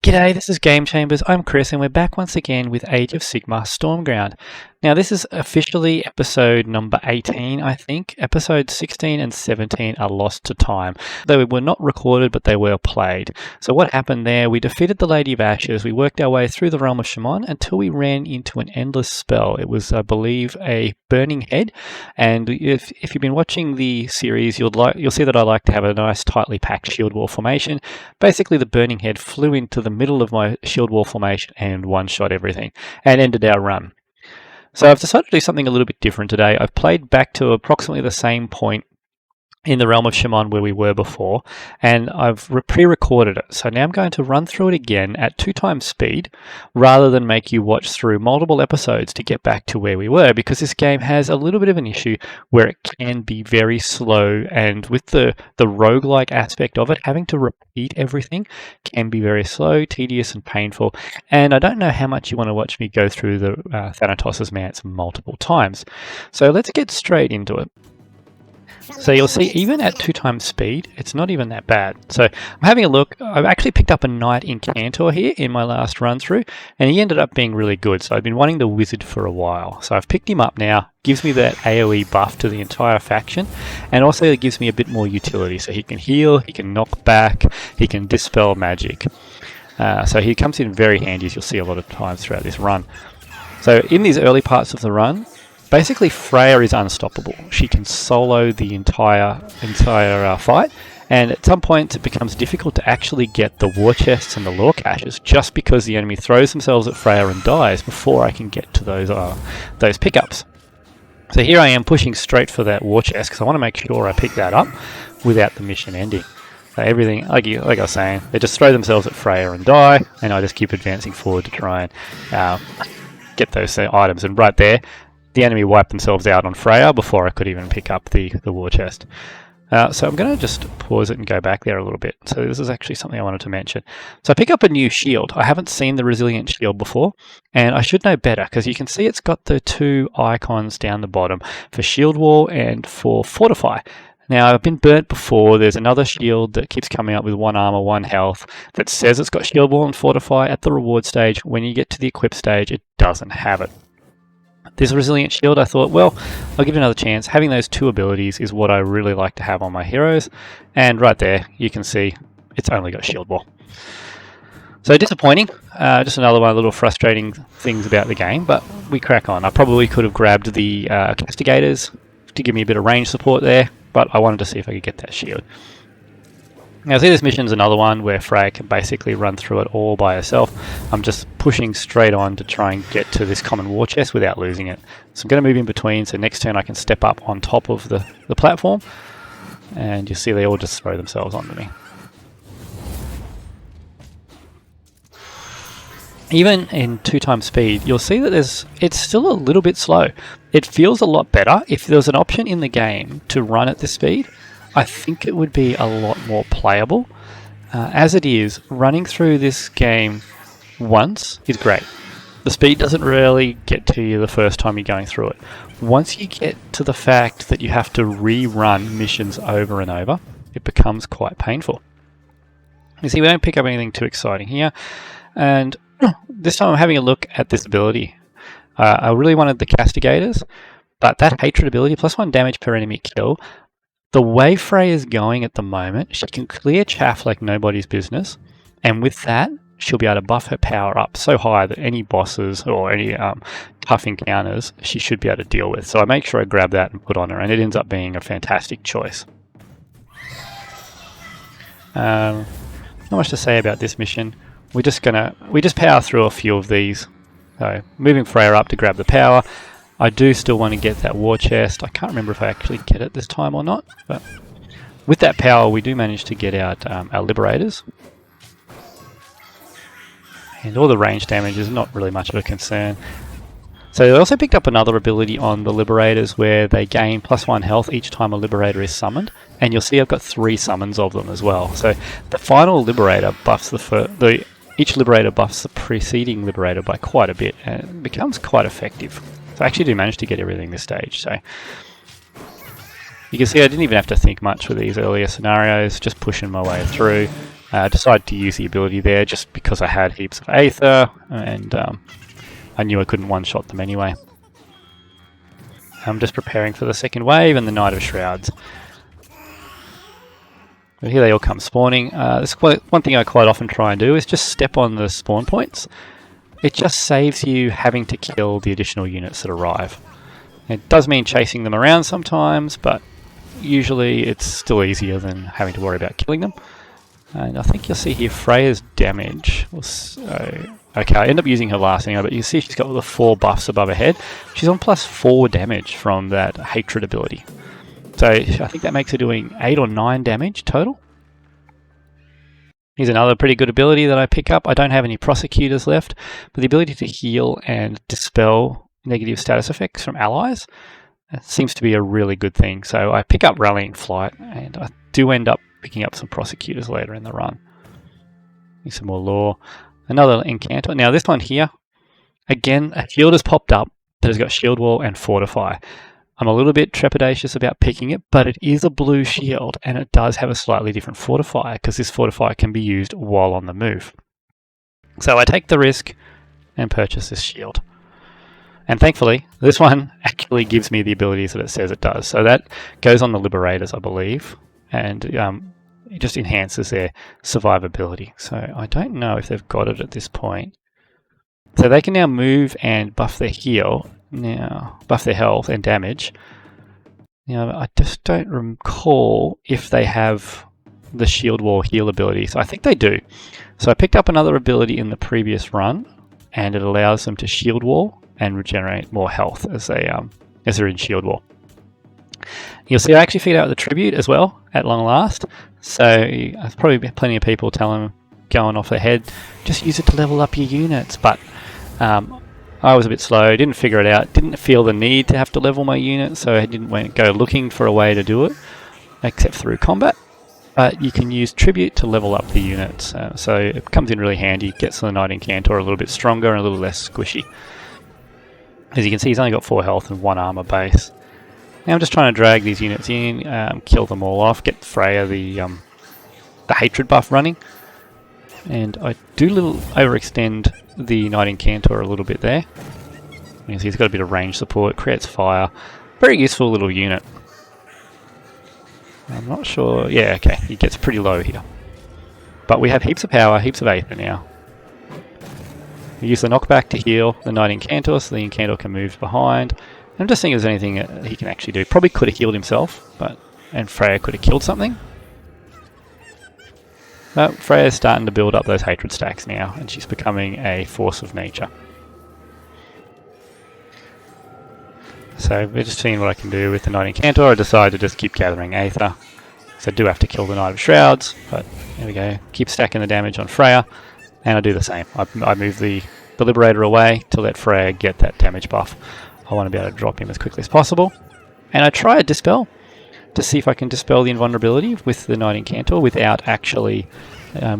G'day, this is Game Chambers. I'm Chris, and we're back once again with Age of Sigmar Stormground. Now, this is officially episode number 18, I think. Episodes 16 and 17 are lost to time. They were not recorded, but they were played. So what happened there, we defeated the Lady of Ashes, we worked our way through the realm of Shaman until we ran into an endless spell. It was, I believe, a burning head, and if you've been watching the series, you'll see that I like to have a nice tightly packed shield wall formation. Basically, the burning head flew into the middle of my shield wall formation and one-shot everything, and ended our run. So I've decided to do something a little bit different today. I've played back to approximately the same point in the realm of Shaman where we were before, and I've pre-recorded it. So now I'm going to run through it again at 2 times speed, rather than make you watch through multiple episodes to get back to where we were, because this game has a little bit of an issue where it can be very slow, and with the roguelike aspect of it, having to repeat everything can be very slow, tedious, and painful. And I don't know how much you want to watch me go through the Thanatos' Mance multiple times. So let's get straight into it. So you'll see, even at 2 times speed, it's not even that bad. So I'm having a look. I've actually picked up a Knight Incantor here in my last run through, and he ended up being really good. So I've been wanting the Wizard for a while. So I've picked him up now. Gives me that AoE buff to the entire faction, and also it gives me a bit more utility. So he can heal, he can knock back, he can dispel magic. So he comes in very handy, as you'll see a lot of times throughout this run. So in these early parts of the run, basically, Freya is unstoppable. She can solo the entire fight, and at some points it becomes difficult to actually get the war chests and the lore caches, just because the enemy throws themselves at Freya and dies before I can get to those pickups. So here I am pushing straight for that war chest because I want to make sure I pick that up without the mission ending. So everything, like I was saying, they just throw themselves at Freya and die, and I just keep advancing forward to try and get those items. And right there, the enemy wiped themselves out on Freya before I could even pick up the war chest. So I'm going to just pause it and go back there a little bit. So this is actually something I wanted to mention. So I pick up a new shield. I haven't seen the resilient shield before, and I should know better, because you can see it's got the 2 icons down the bottom for shield wall and for fortify. Now, I've been burnt before. There's another shield that keeps coming up with 1 armor, 1 health that says it's got shield wall and fortify at the reward stage. When you get to the equip stage, it doesn't have it. This resilient shield, I thought, well, I'll give it another chance. Having those 2 abilities is what I really like to have on my heroes. And right there, you can see it's only got shield wall. So disappointing. Just another one of the little frustrating things about the game, but we crack on. I probably could have grabbed the castigators to give me a bit of range support there, but I wanted to see if I could get that shield. Now, see, this mission's another one where Freya can basically run through it all by herself. I'm just pushing straight on to try and get to this common war chest without losing it. So I'm going to move in between, so next turn I can step up on top of the platform, and you see they all just throw themselves onto me. Even in 2 times speed, you'll see that it's still a little bit slow. It feels a lot better. If there was an option in the game to run at this speed, I think it would be a lot more playable. As it is, running through this game once is great. The speed doesn't really get to you the first time you're going through it. Once you get to the fact that you have to rerun missions over and over, it becomes quite painful. You see, we don't pick up anything too exciting here. And this time I'm having a look at this ability. I really wanted the castigators, but that hatred ability, +1 damage per enemy kill, the way Freya's going at the moment, she can clear chaff like nobody's business, and with that, she'll be able to buff her power up so high that any bosses or any tough encounters she should be able to deal with. So I make sure I grab that and put on her, and it ends up being a fantastic choice. Not much to say about this mission. We just power through a few of these. So moving Freya up to grab the power. I do still want to get that war chest. I can't remember if I actually get it this time or not, but with that power we do manage to get out our liberators. And all the range damage is not really much of a concern. So I also picked up another ability on the liberators where they gain +1 health each time a liberator is summoned, and you'll see I've got 3 summons of them as well. So the final liberator buffs each liberator buffs the preceding liberator by quite a bit, and it becomes quite effective. So I actually do manage to get everything this stage. So you can see I didn't even have to think much with these earlier scenarios, just pushing my way through. Decided to use the ability there just because I had heaps of Aether, and I knew I couldn't one-shot them anyway. I'm just preparing for the second wave and the Night of Shrouds. But here they all come spawning. This is one thing I quite often try and do is just step on the spawn points. It just saves you having to kill the additional units that arrive. It does mean chasing them around sometimes, but usually it's still easier than having to worry about killing them. And I think you'll see here Freya's damage. Okay, I end up using her last anyway, but you see she's got all the 4 buffs above her head. She's on +4 damage from that hatred ability. So I think that makes her doing 8 or 9 damage total. Here's another pretty good ability that I pick up. I don't have any prosecutors left, but the ability to heal and dispel negative status effects from allies seems to be a really good thing. So I pick up Rallying Flight, and I do end up picking up some prosecutors later in the run. Here's some more lore. Another Incantor. Now this one here, again, a shield has popped up that has got Shield Wall and Fortify. I'm a little bit trepidatious about picking it, but it is a blue shield, and it does have a slightly different Fortify, because this Fortify can be used while on the move. So I take the risk and purchase this shield. And thankfully, this one actually gives me the abilities that it says it does. So that goes on the Liberators, I believe, and it just enhances their survivability. So I don't know if they've got it at this point. So they can now move and buff their heal, now buff their health and damage. Now I just don't recall if they have the Shield Wall heal ability. So I think they do. So I picked up another ability in the previous run, and it allows them to Shield Wall and regenerate more health as they're in Shield Wall. You'll see I actually figured out the tribute as well at long last. So there's probably plenty of people telling going off their head, just use it to level up your units. But I was a bit slow, didn't figure it out, didn't feel the need to have to level my units, so I didn't go looking for a way to do it, except through combat. But you can use tribute to level up the units, so it comes in really handy, gets the Knight Incantor a little bit stronger and a little less squishy. As you can see, he's only got 4 health and 1 armor base. Now I'm just trying to drag these units in, kill them all off, get Freya the hatred buff running. And I do overextend the Knight Incantor a little bit there. You can see he's got a bit of range support, creates fire. Very useful little unit. I'm not sure. Yeah, okay, he gets pretty low here. But we have heaps of power, heaps of Aether now. We use the knockback to heal the Knight Incantor, so the Incantor can move behind. I'm just thinking if there's anything he can actually do. Probably could have healed himself, and Freya could have killed something. But Freya's starting to build up those hatred stacks now, and she's becoming a force of nature. So we're just seeing what I can do with the Knight Incantor. I decided to just keep gathering Aether. So I do have to kill the Knight of Shrouds, but there we go. Keep stacking the damage on Freya, and I do the same. I move the Liberator away to let Freya get that damage buff. I want to be able to drop him as quickly as possible. And I try a Dispel to see if I can dispel the invulnerability with the Knight Incantor without actually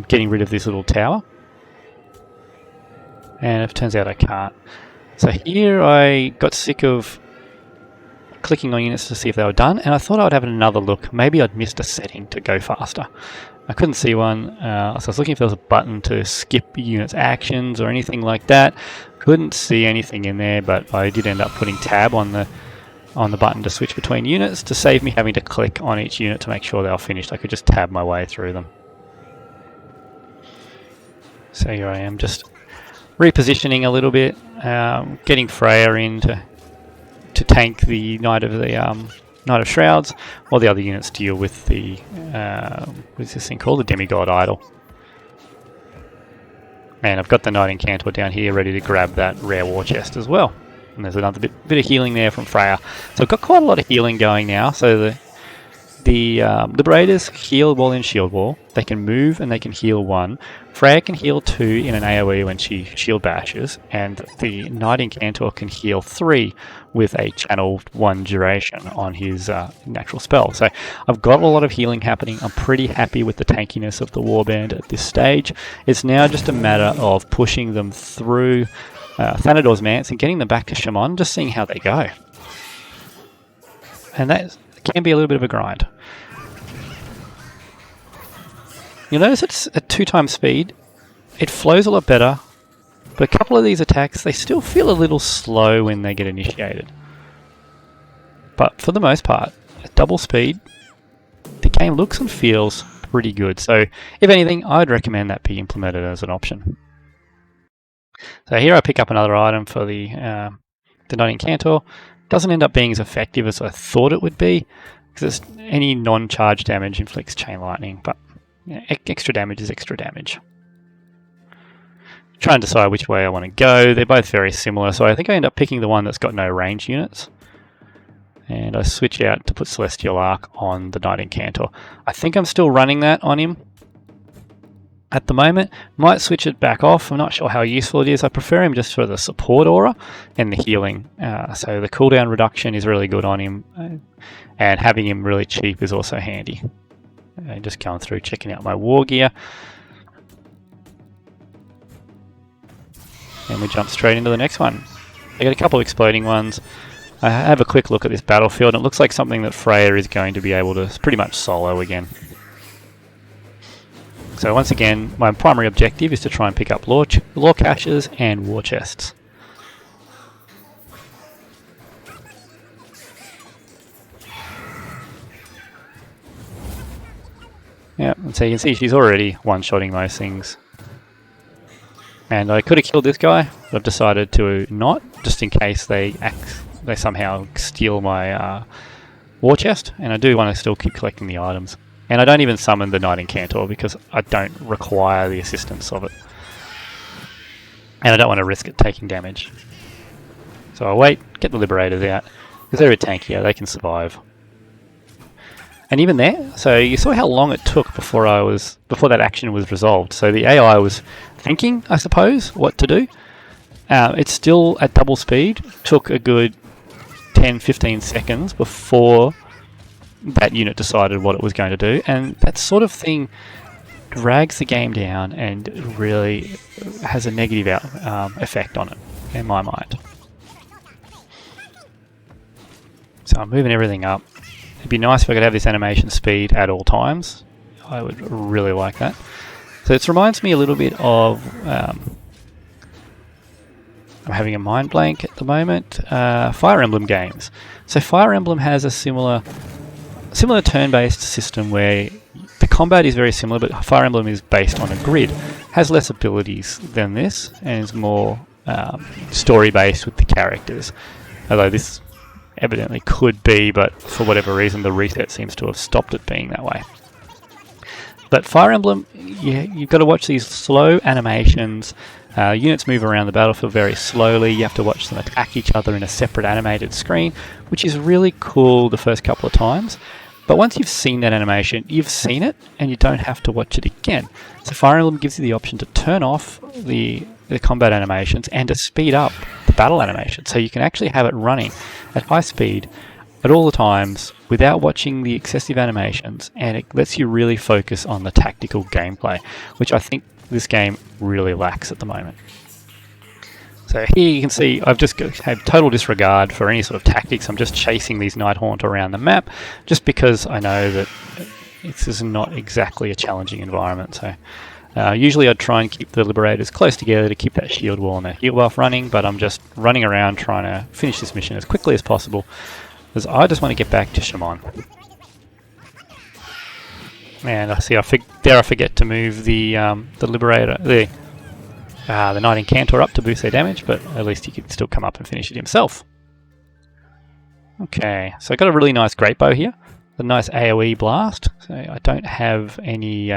getting rid of this little tower. And it turns out I can't. So here I got sick of clicking on units to see if they were done, and I thought I would have another look. Maybe I'd missed a setting to go faster. I couldn't see one, so I was looking if there was a button to skip units' actions or anything like that. Couldn't see anything in there, but I did end up putting tab on the button to switch between units to save me having to click on each unit to make sure they were finished. I could just tab my way through them. So here I am, just repositioning a little bit, getting Freya in to tank the Knight of Shrouds, while the other units deal with the what's this thing called, the Demigod Idol. And I've got the Knight Incantor down here ready to grab that rare war chest as well. And there's another bit of healing there from Freya. So I've got quite a lot of healing going now. So the Liberators heal while in Shield Wall. They can move and they can heal 1. Freya can heal 2 in an AoE when she shield bashes, and the Knight Incantor can heal 3 with a channeled 1 duration on his natural spell. So I've got a lot of healing happening. I'm pretty happy with the tankiness of the Warband at this stage. It's now just a matter of pushing them through Thanador's Mance and getting them back to Shaman, just seeing how they go. And that can be a little bit of a grind. You'll notice it's at 2 times speed. It flows a lot better, but a couple of these attacks, they still feel a little slow when they get initiated. But for the most part, at double speed, the game looks and feels pretty good. So if anything, I'd recommend that be implemented as an option. So here I pick up another item for the Knight Incantor. Doesn't end up being as effective as I thought it would be, because any non-charge damage inflicts chain lightning, but extra damage is extra damage. Try and decide which way I want to go. They're both very similar, so I think I end up picking the one that's got no range units. And I switch out to put Celestial Arc on the Knight Incantor. I think I'm still running that on him at the moment. Might switch it back off. I'm not sure how useful it is. I prefer him just for the support aura and the healing. So the cooldown reduction is really good on him. And having him really cheap is also handy. Just going through, checking out my war gear. And we jump straight into the next one. I got a couple of exploding ones. I have a quick look at this battlefield, and it looks like something that Freya is going to be able to pretty much solo again. So once again, my primary objective is to try and pick up lore caches and war chests. Yeah, and so you can see she's already one-shotting most things. And I could have killed this guy, but I've decided to not, just in case they somehow steal my war chest, and I do want to still keep collecting the items. And I don't even summon the Knight Incantor because I don't require the assistance of it. And I don't want to risk it taking damage. So I'll wait, get the Liberators out, because they're a bit tankier, they can survive. And even there, so you saw how long it took before that action was resolved. So the AI was thinking, I suppose, what to do. It's still at double speed, took a good 10-15 seconds before that unit decided what it was going to do, and that sort of thing drags the game down and really has a negative effect on it, in my mind. So I'm moving everything up. It'd be nice if I could have this animation speed at all times. I would really like that. So it reminds me a little bit of... I'm having a mind blank at the moment. Fire Emblem games. So Fire Emblem has a similar turn-based system where the combat is very similar, but Fire Emblem is based on a grid. Has less abilities than this, and is more story-based with the characters. Although this evidently could be, but for whatever reason the reset seems to have stopped it being that way. But Fire Emblem, you've got to watch these slow animations. Units move around the battlefield very slowly. You have to watch them attack each other in a separate animated screen, which is really cool the first couple of times. But once you've seen that animation, you've seen it, and you don't have to watch it again. So Fire Emblem gives you the option to turn off the combat animations and to speed up the battle animation. So you can actually have it running at high speed at all the times without watching the excessive animations, and it lets you really focus on the tactical gameplay, which I think this game really lacks at the moment. So here you can see I've just had total disregard for any sort of tactics. I'm just chasing these Nighthaunt around the map just because I know that this is not exactly a challenging environment. So usually I'd try and keep the Liberators close together to keep that shield wall and that heal buff running, but I'm just running around trying to finish this mission as quickly as possible because I just want to get back to Shaman. And I see I forget to move the Liberator, the Knight Incantor up to boost their damage, but at least he can still come up and finish it himself. Okay, so I got a really nice great bow here, a nice AoE blast. So I don't have any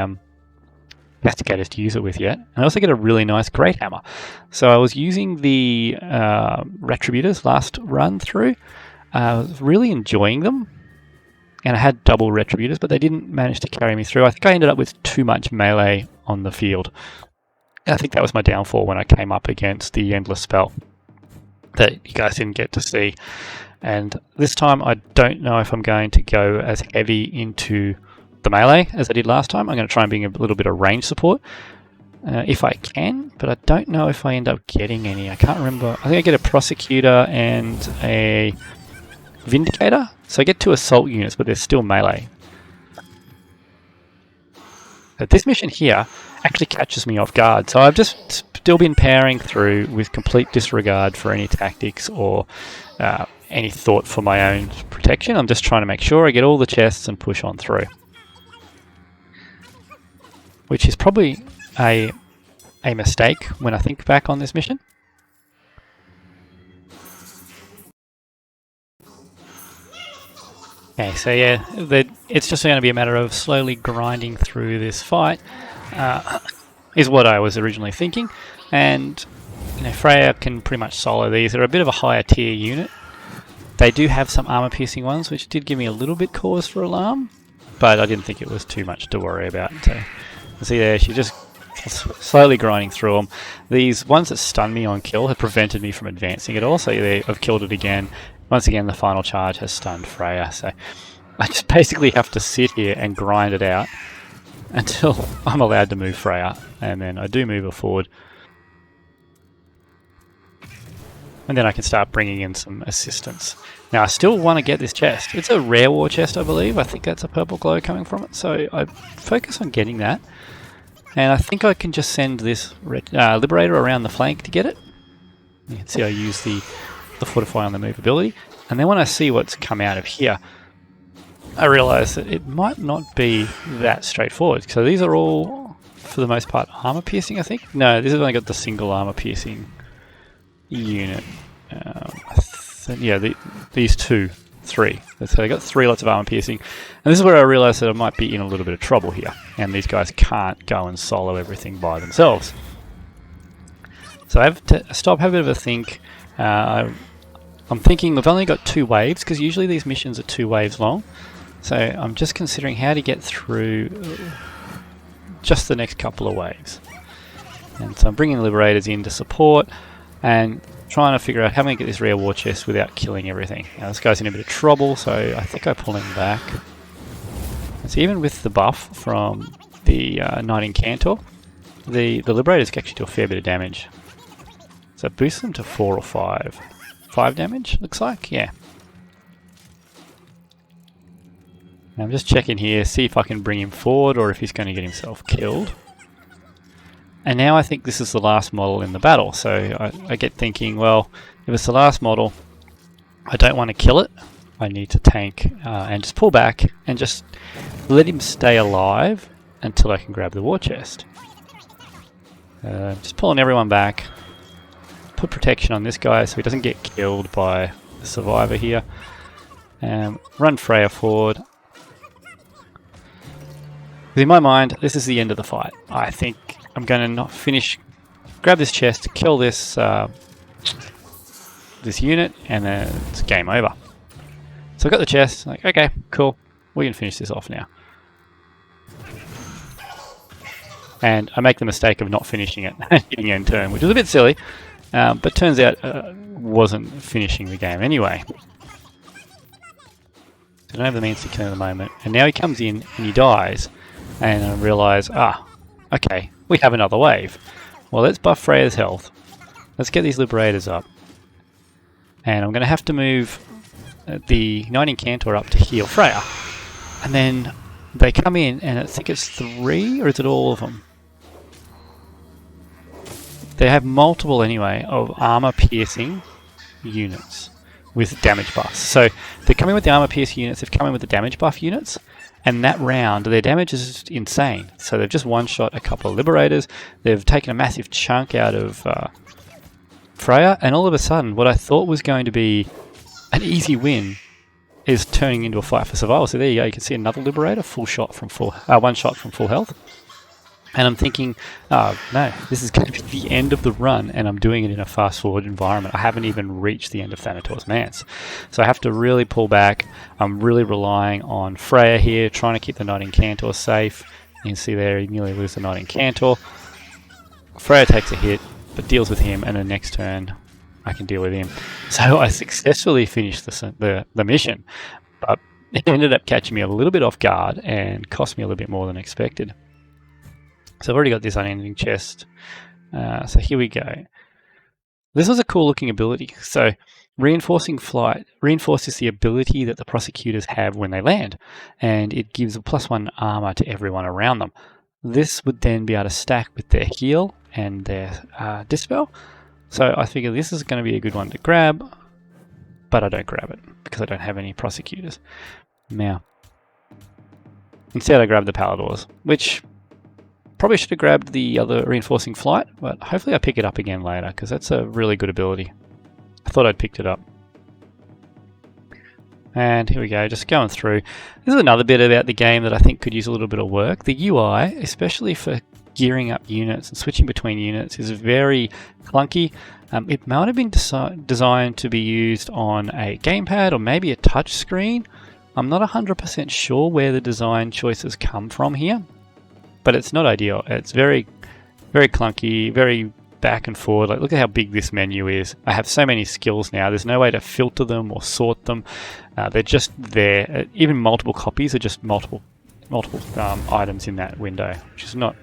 casticators to use it with yet. And I also get a really nice great hammer. So I was using the Retributors last run through. I was really enjoying them. And I had double Retributors, but they didn't manage to carry me through. I think I ended up with too much melee on the field. And I think that was my downfall when I came up against the Endless Spell that you guys didn't get to see. And this time I don't know if I'm going to go as heavy into the melee as I did last time. I'm going to try and bring a little bit of range support if I can, but I don't know if I end up getting any. I can't remember. I think I get a Prosecutor and a Vindicator. So I get 2 assault units, but they're still melee. But this mission here actually catches me off guard. So I've just still been powering through with complete disregard for any tactics or any thought for my own protection. I'm just trying to make sure I get all the chests and push on through. Which is probably a mistake when I think back on this mission. Okay, so yeah, it's just going to be a matter of slowly grinding through this fight, is what I was originally thinking. And Freya can pretty much solo these. They're a bit of a higher tier unit. They do have some armor-piercing ones, which did give me a little bit cause for alarm, but I didn't think it was too much to worry about. So, you see there, she's just slowly grinding through them. These ones that stun me on kill have prevented me from advancing at all, so I've killed it again. Once again, the final charge has stunned Freya, so I just basically have to sit here and grind it out until I'm allowed to move Freya, and then I do move her forward. And then I can start bringing in some assistance. Now, I still want to get this chest. It's a rare war chest, I believe. I think that's a purple glow coming from it, so I focus on getting that. And I think I can just send this Liberator around the flank to get it. You can see I use the fortify on the movability, and then when I see what's come out of here, I realise that it might not be that straightforward. So these are all, for the most part, armor piercing, I think. No, this has only got the single armor piercing unit. These three. So they got 3 lots of armor piercing, and this is where I realised that I might be in a little bit of trouble here, and these guys can't go and solo everything by themselves. So I have to stop, have a bit of a think. I'm thinking we've only got 2 waves, because usually these missions are 2 waves long. So I'm just considering how to get through just the next couple of waves. And so I'm bringing Liberators in to support and trying to figure out how I'm going to get this rare war chest without killing everything. Now this guy's in a bit of trouble, so I think I pull him back. And so even with the buff from the Knight Incantor, the Liberators can actually do a fair bit of damage. So it boosts them to 4 or 5. 5 damage, looks like, yeah. Now I'm just checking here, see if I can bring him forward or if he's going to get himself killed. And now I think this is the last model in the battle, so I get thinking, well, if it's the last model, I don't want to kill it. I need to tank and just pull back and just let him stay alive until I can grab the war chest. Just pulling everyone back. Put protection on this guy so he doesn't get killed by the survivor here. Run Freya forward. In my mind, this is the end of the fight. I think I'm going to not finish, grab this chest, kill this this unit, and then it's game over. So I got the chest, like, okay, cool, we can finish this off now. And I make the mistake of not finishing it and hitting end turn, which is a bit silly. But turns out wasn't finishing the game anyway. I don't have the means to kill him at the moment. And now he comes in and he dies. And I realise, okay, we have another wave. Well, let's buff Freya's health. Let's get these Liberators up. And I'm going to have to move the Knight Incantor up to heal Freya. And then they come in, and I think it's 3, or is it all of them? They have multiple, anyway, of armor-piercing units with damage buffs. So they're coming with the armor-piercing units, they've come in with the damage buff units, and that round, their damage is insane. So they've just one-shot a couple of Liberators, they've taken a massive chunk out of Freya, and all of a sudden, what I thought was going to be an easy win is turning into a fight for survival. So there you go, you can see another Liberator, one shot from full health. And I'm thinking, oh no, this is going to be the end of the run, and I'm doing it in a fast-forward environment. I haven't even reached the end of Thanator's Mance. So I have to really pull back. I'm really relying on Freya here, trying to keep the Knight Incantor safe. You can see there, he nearly loses the Knight Incantor. Freya takes a hit, but deals with him, and the next turn I can deal with him. So I successfully finished the mission, but it ended up catching me a little bit off guard and cost me a little bit more than expected. So I've already got this unending chest. So here we go. This was a cool looking ability. So reinforcing flight reinforces the ability that the prosecutors have when they land, and it gives a +1 armor to everyone around them. This would then be able to stack with their heal and their dispel. So I figure this is going to be a good one to grab, but I don't grab it because I don't have any prosecutors. Now, instead I grab the Paladors, which probably should have grabbed the other reinforcing flight, but hopefully I pick it up again later because that's a really good ability. I thought I'd picked it up. And here we go, just going through. This is another bit about the game that I think could use a little bit of work. The UI, especially for gearing up units and switching between units, is very clunky. It might have been designed to be used on a gamepad or maybe a touch screen. I'm not 100% sure where the design choices come from here, but it's not ideal. It's very, very clunky, very back and forward. Like, look at how big this menu is. I have so many skills now. There's no way to filter them or sort them. They're just there. Even multiple copies are just multiple items in that window, which is not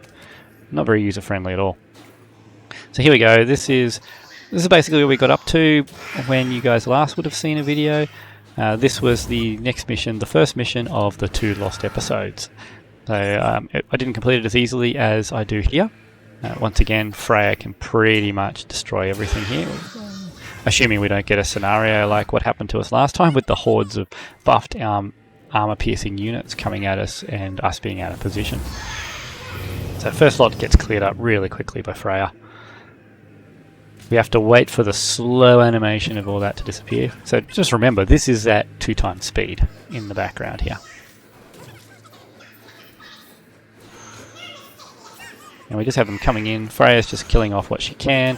very user friendly at all. So here we go. This is basically where we got up to when you guys last would have seen a video. This was the next mission, the first mission of the 2 lost episodes. So I didn't complete it as easily as I do here. Once again, Freya can pretty much destroy everything here, assuming we don't get a scenario like what happened to us last time with the hordes of buffed armor-piercing units coming at us and us being out of position. So first lot gets cleared up really quickly by Freya. We have to wait for the slow animation of all that to disappear. So just remember, this is at 2 times speed in the background here. And we just have them coming in. Freya's just killing off what she can.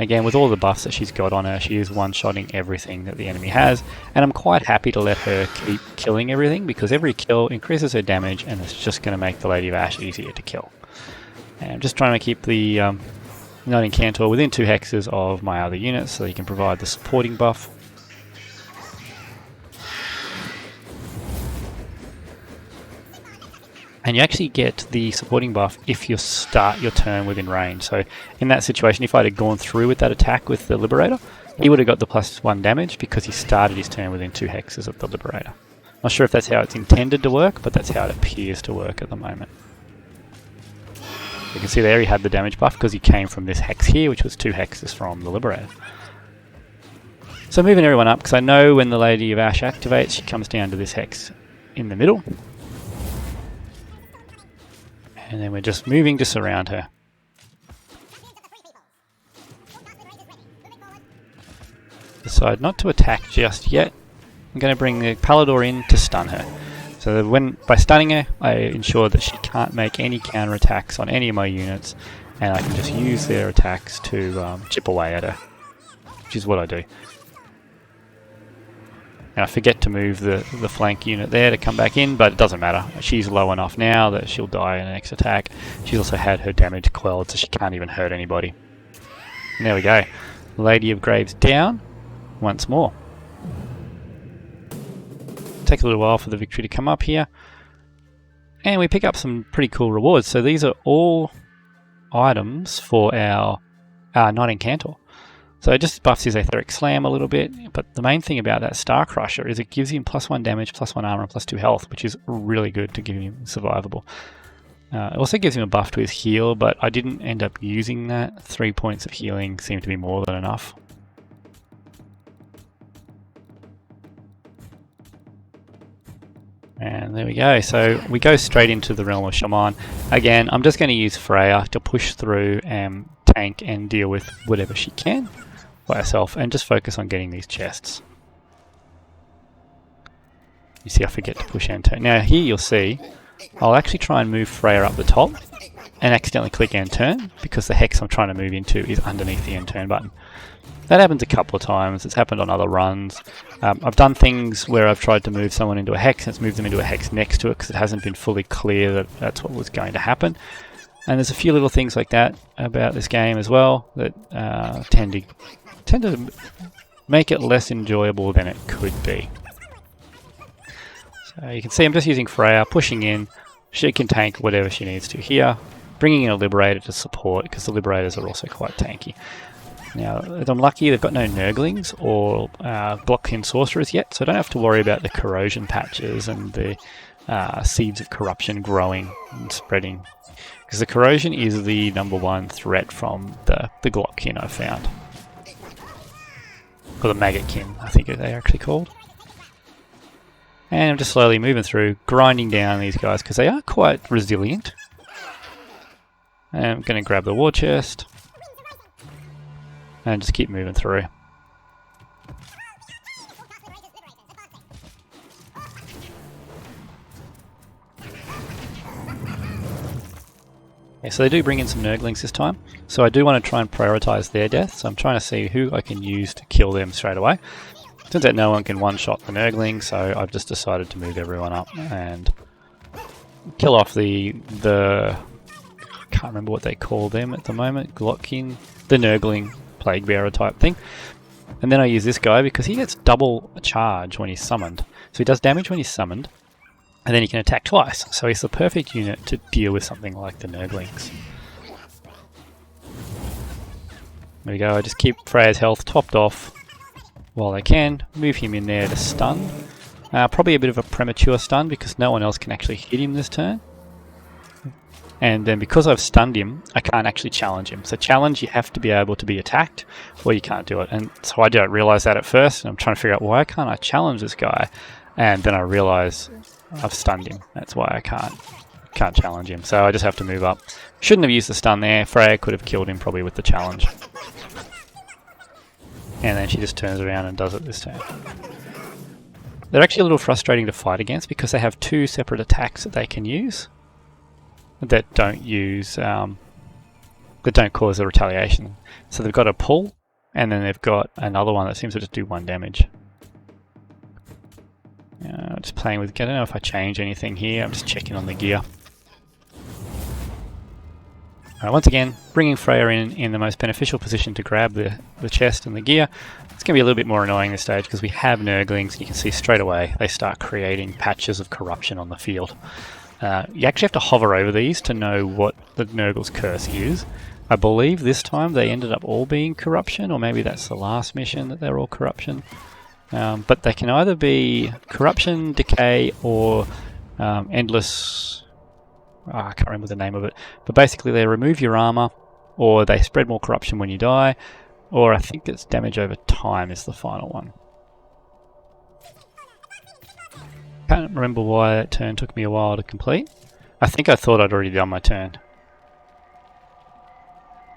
Again, with all the buffs that she's got on her, she is one-shotting everything that the enemy has. And I'm quite happy to let her keep killing everything, because every kill increases her damage, and it's just going to make the Lady of Ash easier to kill. And I'm just trying to keep the Alkathor within 2 hexes of my other units, so you can provide the supporting buff. And you actually get the supporting buff if you start your turn within range. So in that situation, if I had gone through with that attack with the Liberator, he would have got the +1 damage because he started his turn within 2 hexes of the Liberator. Not sure if that's how it's intended to work, but that's how it appears to work at the moment. You can see there he had the damage buff because he came from this hex here, which was 2 hexes from the Liberator. So moving everyone up, because I know when the Lady of Ash activates, she comes down to this hex in the middle. And then we're just moving to surround her. Decide not to attack just yet. I'm going to bring the Palador in to stun her. So that by stunning her, I ensure that she can't make any counter attacks on any of my units, and I can just use their attacks to chip away at her, which is what I do. And I forget to move the flank unit there to come back in, but it doesn't matter. She's low enough now that she'll die in the next attack. She's also had her damage quelled, so she can't even hurt anybody. And there we go. Lady of Graves down once more. Take a little while for the victory to come up here. And we pick up some pretty cool rewards. So these are all items for our Alkathor. So it just buffs his Aetheric Slam a little bit, but the main thing about that Star Crusher is it gives him +1 damage, +1 armor, and +2 health, which is really good to give him survivable. It also gives him a buff to his heal, but I didn't end up using that. 3 points of healing seemed to be more than enough. And there we go. So we go straight into the Realm of Shaman. Again, I'm just going to use Freya to push through and tank and deal with whatever she can by herself, and just focus on getting these chests. You see I forget to push end turn. Now here you'll see I'll actually try and move Freya up the top and accidentally click end turn because the hex I'm trying to move into is underneath the end turn button. That happens a couple of times. It's happened on other runs. I've done things where I've tried to move someone into a hex and it's moved them into a hex next to it because it hasn't been fully clear that that's what was going to happen. And there's a few little things like that about this game as well that tend to make it less enjoyable than it could be. So you can see I'm just using Freya, pushing in. She can tank whatever she needs to here. Bringing in a Liberator to support, because the Liberators are also quite tanky. Now, if I'm lucky, they've got no Nurglings or Block-Kin Sorcerers yet, so I don't have to worry about the corrosion patches and the seeds of corruption growing and spreading. Because the corrosion is the #1 threat from the Glockkin I found. Or the Maggotkin, I think they're actually called. And I'm just slowly moving through, grinding down these guys because they are quite resilient. And I'm going to grab the war chest and just keep moving through. Okay, so they do bring in some Nurglings this time, so I do want to try and prioritize their death, so I'm trying to see who I can use to kill them straight away. Turns out no one can one-shot the Nurgling, so I've just decided to move everyone up and kill off the I can't remember what they call them at the moment, Glockkin, the Nurgling Plague Bearer type thing. And then I use this guy because he gets double charge when he's summoned. So he does damage when he's summoned, and then he can attack twice. So he's the perfect unit to deal with something like the Nurglings. There we go, I just keep Freya's health topped off while I can. Move him in there to stun. Probably a bit of a premature stun because no one else can actually hit him this turn. And then because I've stunned him, I can't actually challenge him. So challenge, you have to be able to be attacked, or you can't do it. And so I don't realise that at first, and I'm trying to figure out why can't I challenge this guy? And then I realise I've stunned him. That's why I can't challenge him. So I just have to move up. Shouldn't have used the stun there. Freya could have killed him probably with the challenge. And then she just turns around and does it this turn. They're actually a little frustrating to fight against because they have two separate attacks that they can use that don't use that don't cause a retaliation. So they've got a pull, and then they've got another one that seems to just do 1 damage. Just playing with. I don't know if I change anything here. I'm just checking on the gear. Once again, bringing Freya in the most beneficial position to grab the chest and the gear. It's going to be a little bit more annoying this stage because we have Nurglings, and you can see straight away they start creating patches of corruption on the field. You actually have to hover over these to know what the Nurgle's curse is. I believe this time they ended up all being corruption, or maybe that's the last mission that they're all corruption. But they can either be corruption, decay, or endless... I can't remember the name of it. But basically they remove your armor, or they spread more corruption when you die, or I think it's damage over time is the final one. Can't remember why that turn took me a while to complete. I think I thought I'd already done my turn.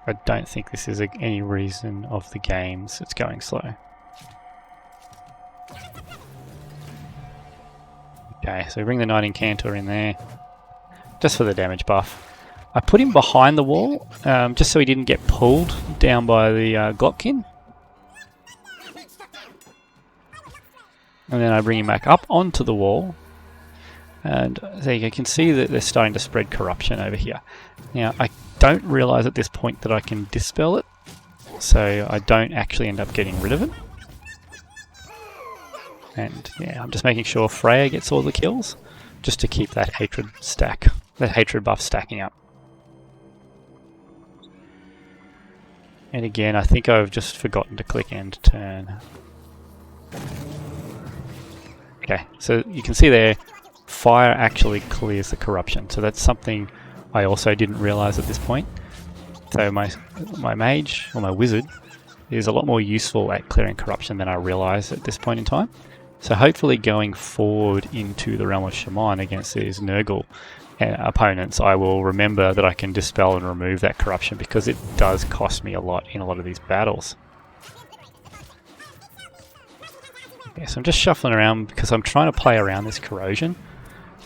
I don't think this is any reason of the games it's going slow. Okay, so we bring the Knight Incantor in there, just for the damage buff. I put him behind the wall, just so he didn't get pulled down by the Glockkin. And then I bring him back up onto the wall. And there you can see that they're starting to spread corruption over here. Now, I don't realise at this point that I can dispel it, so I don't actually end up getting rid of it. And yeah, I'm just making sure Freya gets all the kills, just to keep that hatred buff stacking up. And again, I think I've just forgotten to click end turn. Okay, so you can see there, fire actually clears the corruption. So that's something I also didn't realise at this point. So my mage, or my wizard, is a lot more useful at clearing corruption than I realised at this point in time. So hopefully going forward into the realm of Shaman against these Nurgle opponents, I will remember that I can dispel and remove that corruption, because it does cost me a lot in a lot of these battles. Okay, so I'm just shuffling around because I'm trying to play around this corrosion.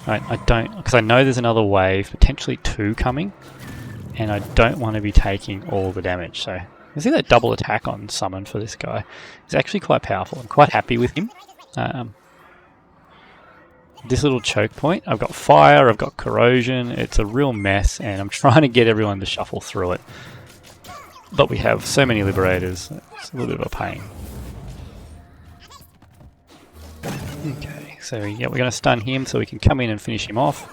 I don't, because I know there's another wave, potentially 2 coming, and I don't want to be taking all the damage. So you see that double attack on summon for this guy is actually quite powerful. I'm quite happy with him. This little choke point, I've got fire, I've got corrosion, it's a real mess, and I'm trying to get everyone to shuffle through it. But we have so many liberators, it's a little bit of a pain. Okay, so yeah, we're going to stun him so we can come in and finish him off.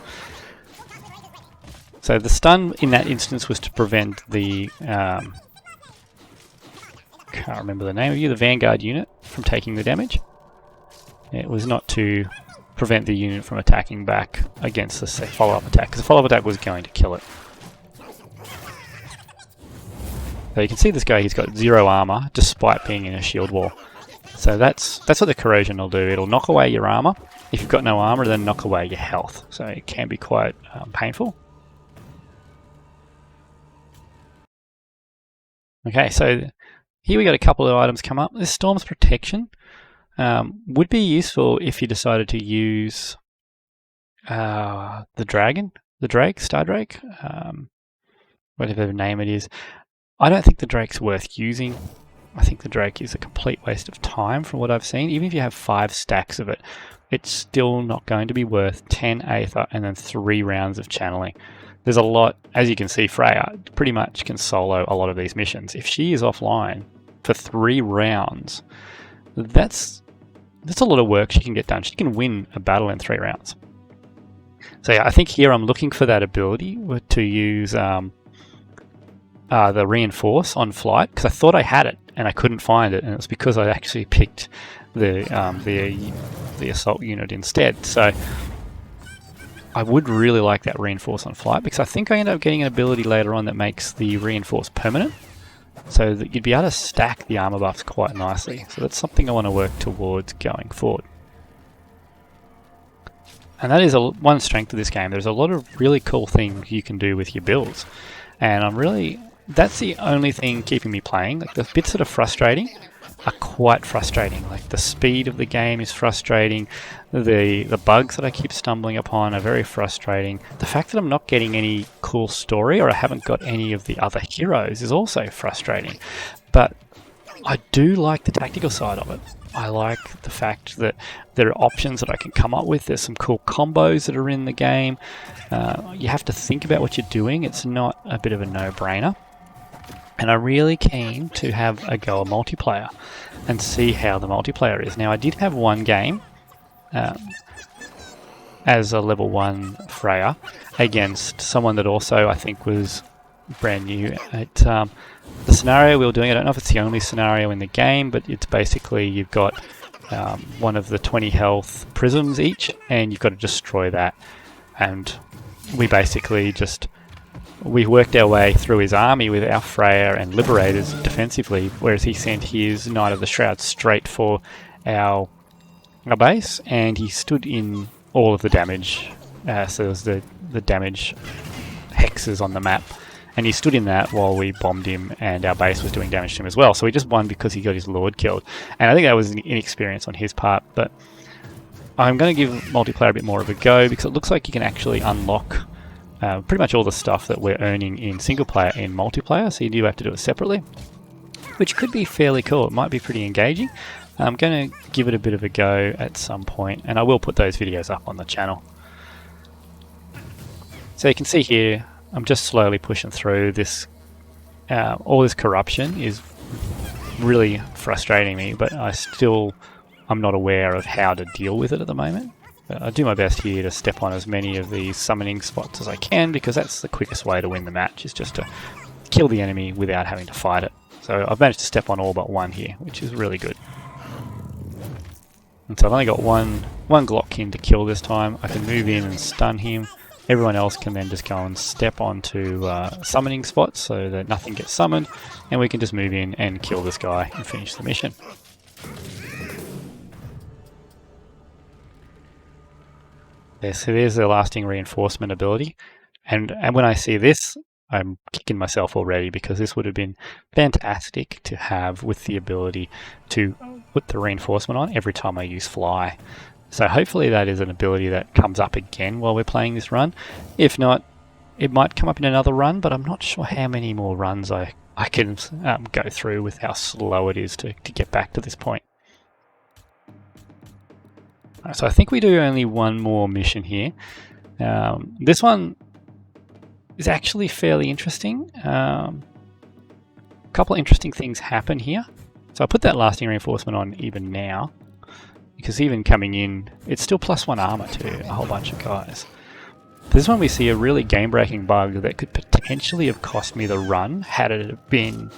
So the stun in that instance was to prevent the, can't remember the name of you, the Vanguard unit from taking the damage. It was not to prevent the unit from attacking back against the follow-up attack, because the follow-up attack was going to kill it. So you can see this guy, he's got 0 armor despite being in a shield wall. So that's what the corrosion will do. It'll knock away your armor. If you've got no armor, then knock away your health. So it can be quite painful. Okay, so here we got a couple of items come up. This Storm's Protection would be useful if you decided to use the Drake, Star Drake, whatever the name it is. I don't think the Drake's worth using. I think the Drake is a complete waste of time from what I've seen. Even if you have 5 stacks of it, it's still not going to be worth 10 Aether and then 3 rounds of channeling. There's a lot, as you can see, Freya pretty much can solo a lot of these missions. If she is offline for 3 rounds, that's a lot of work she can get done. She can win a battle in 3 rounds. So yeah, I think here I'm looking for that ability to use the Reinforce on flight, because I thought I had it and I couldn't find it, and it's because I actually picked the assault unit instead. So I would really like that Reinforce on flight, because I think I end up getting an ability later on that makes the Reinforce permanent, so that you'd be able to stack the armor buffs quite nicely. So that's something I want to work towards going forward. And that is one strength of this game. There's a lot of really cool things you can do with your builds, and that's the only thing keeping me playing. Like, the bits that are frustrating are quite frustrating. Like, the speed of the game is frustrating. The bugs that I keep stumbling upon are very frustrating. The fact that I'm not getting any cool story, or I haven't got any of the other heroes, is also frustrating. But I do like the tactical side of it. I like the fact that there are options that I can come up with. There's some cool combos that are in the game. You have to think about what you're doing. It's not a bit of a no-brainer. And I'm really keen to have a go at multiplayer and see how the multiplayer is. Now, I did have one game as a level 1 Freya against someone that also I think was brand new. The scenario we were doing, I don't know if it's the only scenario in the game, but it's basically you've got one of the 20 health prisms each, and you've got to destroy that. And we basically we worked our way through his army with our Freya and Liberators defensively, whereas he sent his Knight of the Shroud straight for our base, and he stood in all of the damage. So there was the damage hexes on the map, and he stood in that while we bombed him, and our base was doing damage to him as well. So he just won because he got his Lord killed. And I think that was an inexperience on his part, but I'm going to give multiplayer a bit more of a go, because it looks like you can actually unlock pretty much all the stuff that we're earning in single player in multiplayer, so you do have to do it separately, which could be fairly cool. It might be pretty engaging. I'm going to give it a bit of a go at some point, and I will put those videos up on the channel. So you can see here, I'm just slowly pushing through this. All this corruption is really frustrating me, but I'm not aware of how to deal with it at the moment. I do my best here to step on as many of these summoning spots as I can, because that's the quickest way to win the match, is just to kill the enemy without having to fight it. So I've managed to step on all but one here, which is really good. And so I've only got one Glockkin to kill this time. I can move in and stun him. Everyone else can then just go and step onto summoning spots so that nothing gets summoned, and we can just move in and kill this guy and finish the mission. Yeah, so there's the lasting reinforcement ability, and when I see this, I'm kicking myself already, because this would have been fantastic to have with the ability to put the reinforcement on every time I use fly. So hopefully that is an ability that comes up again while we're playing this run. If not, it might come up in another run, but I'm not sure how many more runs I can go through with how slow it is to get back to this point. So I think we do only one more mission here. This one is actually fairly interesting. A couple of interesting things happen here. So I put that lasting reinforcement on even now, because even coming in, it's still +1 armor to a whole bunch of guys. This one we see a really game-breaking bug that could potentially have cost me the run had it been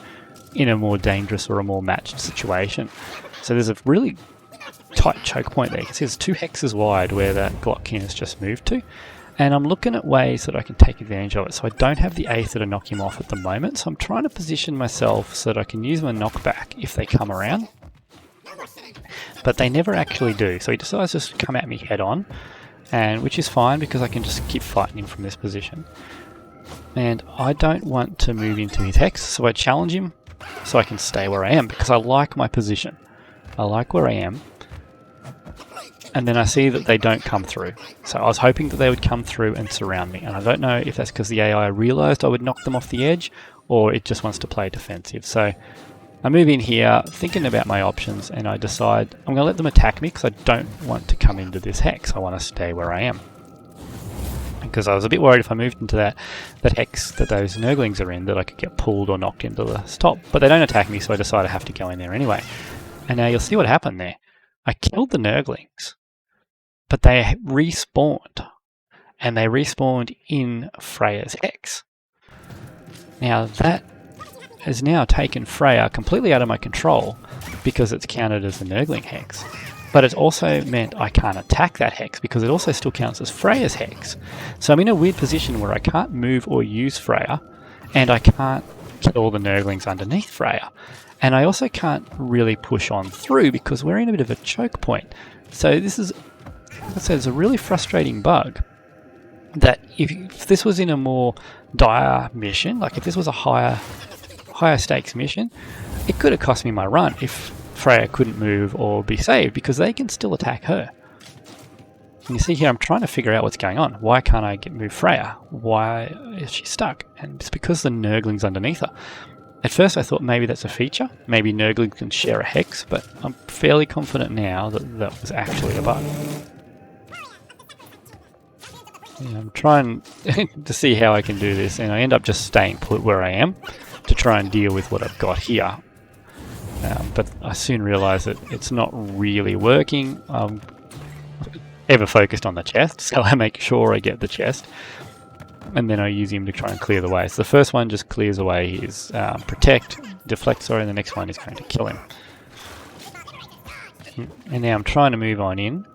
in a more dangerous or a more matched situation. So there's a really tight choke point there. You can see there's 2 hexes wide where that Glockkin has just moved to. And I'm looking at ways that I can take advantage of it. So I don't have the Aether to knock him off at the moment. So I'm trying to position myself so that I can use my knockback if they come around. But they never actually do. So he decides just to come at me head on. And which is fine because I can just keep fighting him from this position. And I don't want to move into his hex. So I challenge him so I can stay where I am because I like my position. I like where I am. And then I see that they don't come through. So I was hoping that they would come through and surround me. And I don't know if that's because the AI realized I would knock them off the edge or it just wants to play defensive. So I move in here thinking about my options and I decide I'm going to let them attack me because I don't want to come into this hex. I want to stay where I am. Because I was a bit worried if I moved into that hex that those Nurglings are in that I could get pulled or knocked into the top. But they don't attack me, so I decide I have to go in there anyway. And now you'll see what happened there. I killed the Nurglings. But they respawned, and they respawned in Freya's hex. Now that has now taken Freya completely out of my control because it's counted as the Nurgling hex. But it's also meant I can't attack that hex because it also still counts as Freya's hex. So I'm in a weird position where I can't move or use Freya, and I can't kill the Nurglings underneath Freya. And I also can't really push on through because we're in a bit of a choke point. So this is... So it's a really frustrating bug that if this was in a more dire mission, like if this was a higher stakes mission, it could have cost me my run if Freya couldn't move or be saved because they can still attack her. And you see here I'm trying to figure out what's going on. Why can't I move Freya? Why is she stuck? And it's because the Nurgling's underneath her. At first I thought maybe that's a feature, maybe Nurglings can share a hex, but I'm fairly confident now that that was actually a bug. Yeah, I'm trying to see how I can do this, and I end up just staying put where I am to try and deal with what I've got here. But I soon realise that it's not really working. I'm ever focused on the chest, so I make sure I get the chest, and then I use him to try and clear the way. So the first one just clears away his deflect, and the next one is going to kill him. And now I'm trying to move on in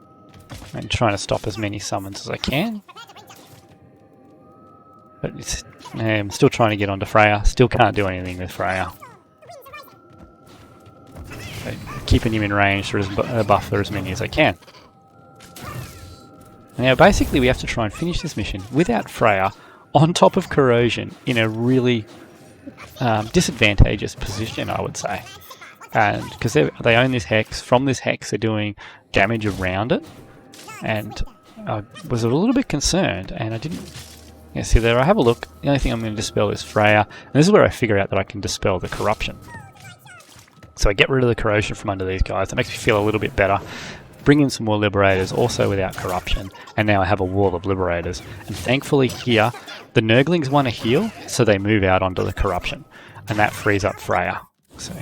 and trying to stop as many summons as I can. But I'm still trying to get onto Freya. Still can't do anything with Freya. So keeping him in range for a buffer as many as I can. Now basically we have to try and finish this mission without Freya on top of corrosion in a really disadvantageous position, I would say. And because they own this hex, from this hex they're doing damage around it. And I was a little bit concerned, and I didn't... Yeah, see there, I have a look. The only thing I'm going to dispel is Freya, and this is where I figure out that I can dispel the corruption. So I get rid of the corrosion from under these guys. That makes me feel a little bit better. Bring in some more liberators, also without corruption, and now I have a wall of liberators. And thankfully here, the Nurglings want to heal, so they move out onto the corruption, and that frees up Freya. So...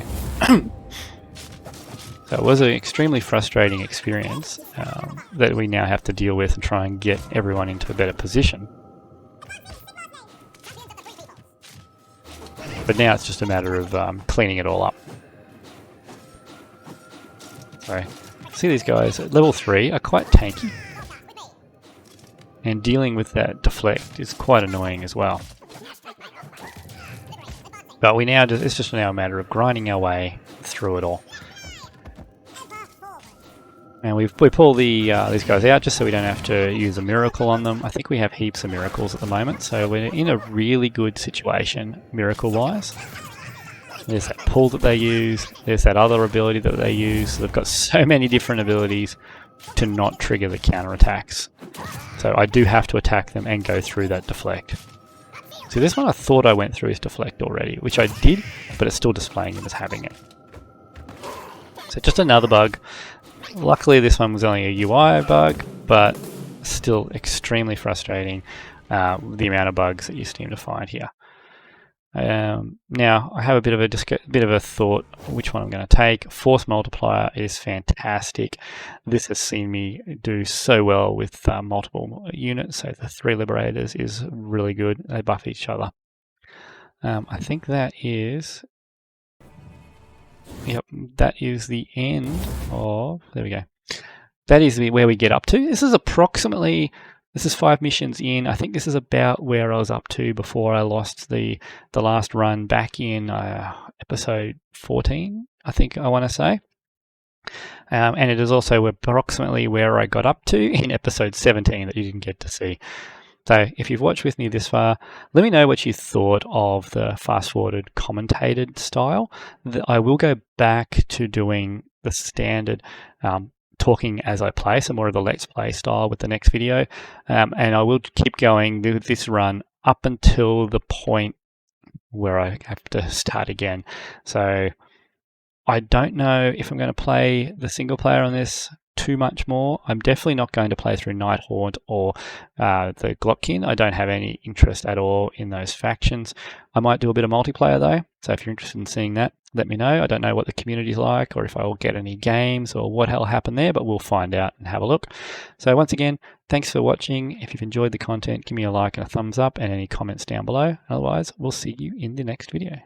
So it was an extremely frustrating experience that we now have to deal with and try and get everyone into a better position. But now it's just a matter of cleaning it all up. So, see these guys at level 3 are quite tanky. And dealing with that deflect is quite annoying as well. But it's just now a matter of grinding our way through it all. And we pull these guys out just so we don't have to use a miracle on them. I think we have heaps of miracles at the moment, so we're in a really good situation, miracle-wise. There's that pull that they use, there's that other ability that they use. So they've got so many different abilities to not trigger the counterattacks. So I do have to attack them and go through that deflect. See, this one I thought I went through his deflect already, which I did, but it's still displaying him as having it. So just another bug. Luckily this one was only a UI bug, but still extremely frustrating, the amount of bugs that you seem to find here. Now I have a bit of a thought which one I'm going to take. Force multiplier is fantastic. This has seen me do so well with multiple units, so the 3 liberators is really good. They buff each other. I think that is... Yep, that is the end of... There we go. that is where we get up to. This is 5 missions in. I think this is about where I was up to before I lost the last run back in episode 14, I think I want to say. And it is also approximately where I got up to in episode 17 that you didn't get to see. So if you've watched with me this far, let me know what you thought of the fast-forwarded commentated style. I will go back to doing the standard talking as I play, so more of the Let's Play style with the next video. And I will keep going with this run up until the point where I have to start again. So I don't know if I'm going to play the single player on this too much more. I'm definitely not going to play through Nighthaunt or the Glopkin. I don't have any interest at all in those factions. I might do a bit of multiplayer though, so if you're interested in seeing that, let me know. I don't know what the community's like or if I will get any games or what will happen there, but we'll find out and have a look. So once again, thanks for watching. If you've enjoyed the content, give me a like and a thumbs up and any comments down below. Otherwise, we'll see you in the next video.